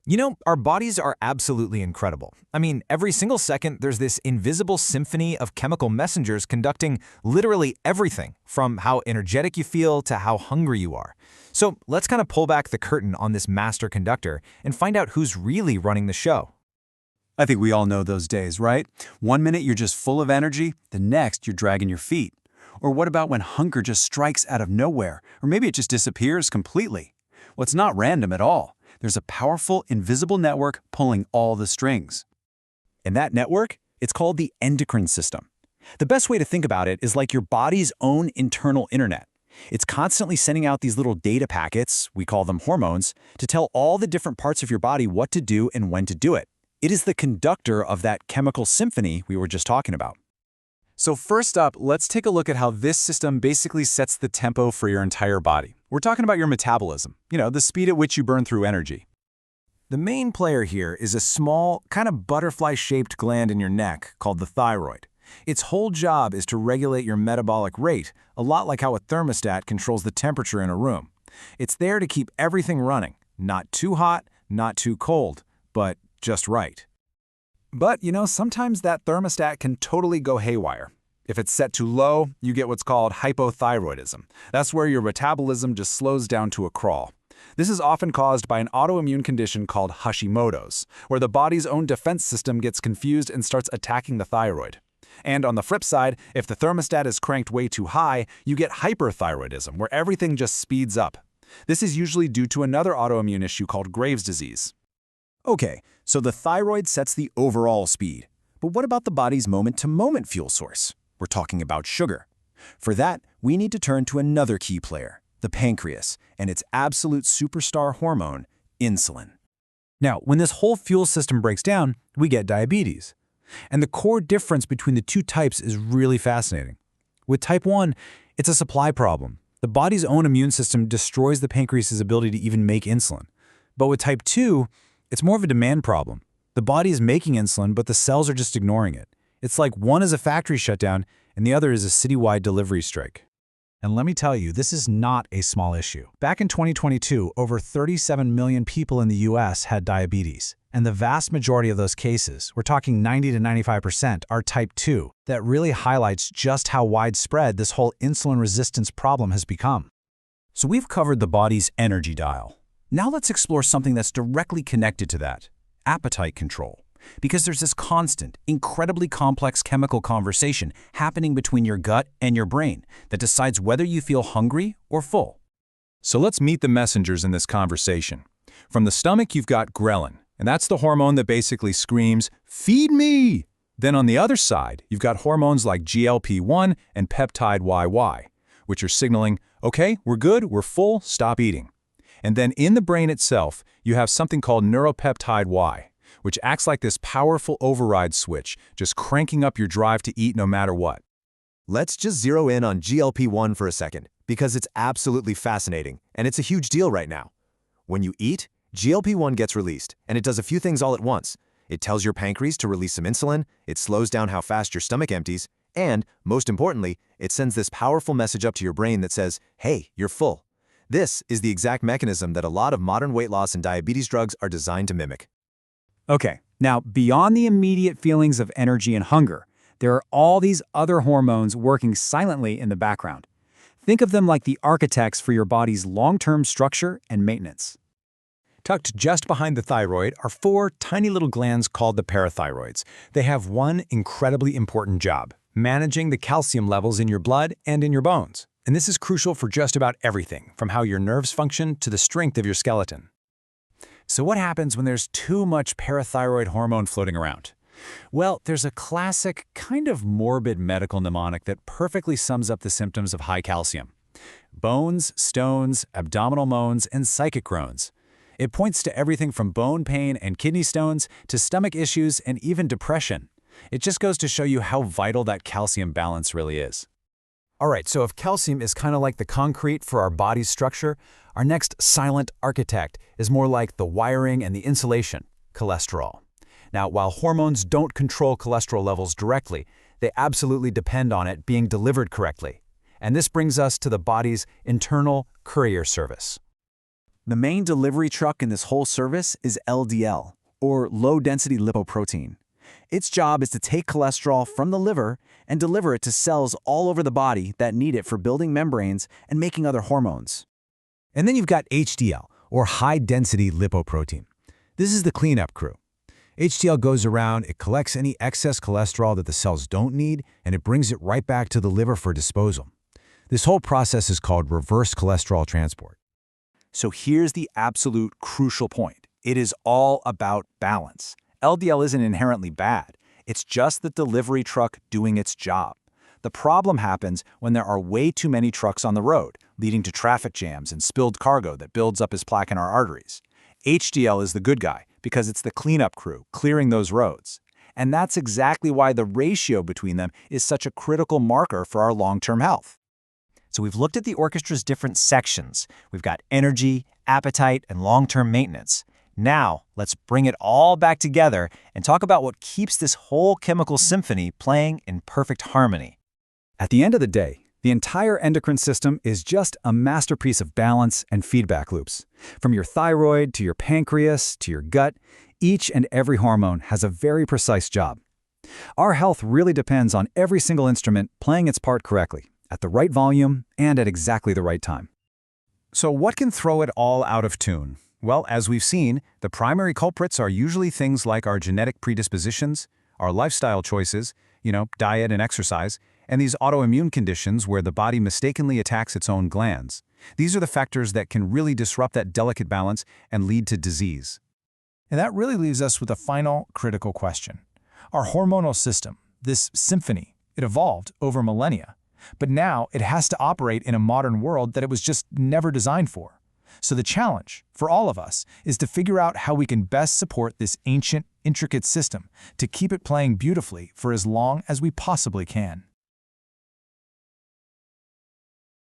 You know, our bodies are absolutely incredible. I mean, every single second there's this invisible symphony of chemical messengers conducting literally everything, from how energetic you feel to how hungry you are. So let's kind of pull back the curtain on this master conductor and find out who's really running the show. I think we all know those days, right? One minute you're just full of energy, the next you're dragging your feet. Or what about when hunger just strikes out of nowhere? Or maybe it just disappears completely. Well, it's not random at all. There's a powerful, invisible network pulling all the strings. And that network, it's called the endocrine system. The best way to think about it is like your body's own internal internet. It's constantly sending out these little data packets, we call them hormones, to tell all the different parts of your body what to do and when to do it. It is the conductor of that chemical symphony we were just talking about. So first up, let's take a look at how this system basically sets the tempo for your entire body. We're talking about your metabolism, the speed at which you burn through energy. The main player here is a small, kind of butterfly-shaped gland in your neck called the thyroid. Its whole job is to regulate your metabolic rate, a lot like how a thermostat controls the temperature in a room. It's there to keep everything running, not too hot, not too cold, but just right. But, sometimes that thermostat can totally go haywire. If it's set too low, you get what's called hypothyroidism. That's where your metabolism just slows down to a crawl. This is often caused by an autoimmune condition called Hashimoto's, where the body's own defense system gets confused and starts attacking the thyroid. And on the flip side, if the thermostat is cranked way too high, you get hyperthyroidism, where everything just speeds up. This is usually due to another autoimmune issue called Graves' disease. Okay, so the thyroid sets the overall speed. But what about the body's moment-to-moment fuel source? We're talking about sugar. For that, we need to turn to another key player, the pancreas, and its absolute superstar hormone, insulin. Now, when this whole fuel system breaks down, we get diabetes. And the core difference between the two types is really fascinating. With type 1, it's a supply problem. The body's own immune system destroys the pancreas's ability to even make insulin. But with type 2, it's more of a demand problem. The body is making insulin, but the cells are just ignoring it. It's like one is a factory shutdown, and the other is a citywide delivery strike. And let me tell you, this is not a small issue. Back in 2022, over 37 million people in the US had diabetes. And the vast majority of those cases, we're talking 90 to 95%, are type 2. That really highlights just how widespread this whole insulin resistance problem has become. So we've covered the body's energy dial. Now let's explore something that's directly connected to that, appetite control. Because there's this constant, incredibly complex chemical conversation happening between your gut and your brain that decides whether you feel hungry or full. So let's meet the messengers in this conversation. From the stomach, you've got ghrelin, and that's the hormone that basically screams, "Feed me!" Then on the other side, you've got hormones like GLP-1 and peptide YY, which are signaling, okay, we're good, we're full, stop eating. And then in the brain itself, you have something called neuropeptide Y, which acts like this powerful override switch, just cranking up your drive to eat no matter what. Let's just zero in on GLP-1 for a second, because it's absolutely fascinating, and it's a huge deal right now. When you eat, GLP-1 gets released, and it does a few things all at once. It tells your pancreas to release some insulin, it slows down how fast your stomach empties, and, most importantly, it sends this powerful message up to your brain that says, hey, you're full. This is the exact mechanism that a lot of modern weight loss and diabetes drugs are designed to mimic. Okay, now beyond the immediate feelings of energy and hunger, there are all these other hormones working silently in the background. Think of them like the architects for your body's long-term structure and maintenance. Tucked just behind the thyroid are 4 tiny little glands called the parathyroids. They have one incredibly important job, managing the calcium levels in your blood and in your bones. And this is crucial for just about everything, from how your nerves function to the strength of your skeleton. So what happens when there's too much parathyroid hormone floating around? Well, there's a classic, kind of morbid medical mnemonic that perfectly sums up the symptoms of high calcium. Bones, stones, abdominal moans, and psychic groans. It points to everything from bone pain and kidney stones to stomach issues and even depression. It just goes to show you how vital that calcium balance really is. All right, so if calcium is kind of like the concrete for our body's structure, our next silent architect is more like the wiring and the insulation, cholesterol. Now, while hormones don't control cholesterol levels directly, they absolutely depend on it being delivered correctly. And this brings us to the body's internal courier service. The main delivery truck in this whole service is LDL, or low-density lipoprotein. Its job is to take cholesterol from the liver and deliver it to cells all over the body that need it for building membranes and making other hormones. And then you've got HDL, or high-density lipoprotein. This is the cleanup crew. HDL goes around, it collects any excess cholesterol that the cells don't need, and it brings it right back to the liver for disposal. This whole process is called reverse cholesterol transport. So here's the absolute crucial point. It is all about balance. LDL isn't inherently bad. It's just the delivery truck doing its job. The problem happens when there are way too many trucks on the road, leading to traffic jams and spilled cargo that builds up as plaque in our arteries. HDL is the good guy because it's the cleanup crew clearing those roads. And that's exactly why the ratio between them is such a critical marker for our long-term health. So we've looked at the orchestra's different sections. We've got energy, appetite, and long-term maintenance. Now, let's bring it all back together and talk about what keeps this whole chemical symphony playing in perfect harmony. At the end of the day, the entire endocrine system is just a masterpiece of balance and feedback loops. From your thyroid to your pancreas to your gut, each and every hormone has a very precise job. Our health really depends on every single instrument playing its part correctly, at the right volume and at exactly the right time. So what can throw it all out of tune? Well, as we've seen, the primary culprits are usually things like our genetic predispositions, our lifestyle choices, diet and exercise, and these autoimmune conditions where the body mistakenly attacks its own glands. These are the factors that can really disrupt that delicate balance and lead to disease. And that really leaves us with a final critical question. Our hormonal system, this symphony, it evolved over millennia, but now it has to operate in a modern world that it was just never designed for. So the challenge for all of us is to figure out how we can best support this ancient, intricate system to keep it playing beautifully for as long as we possibly can.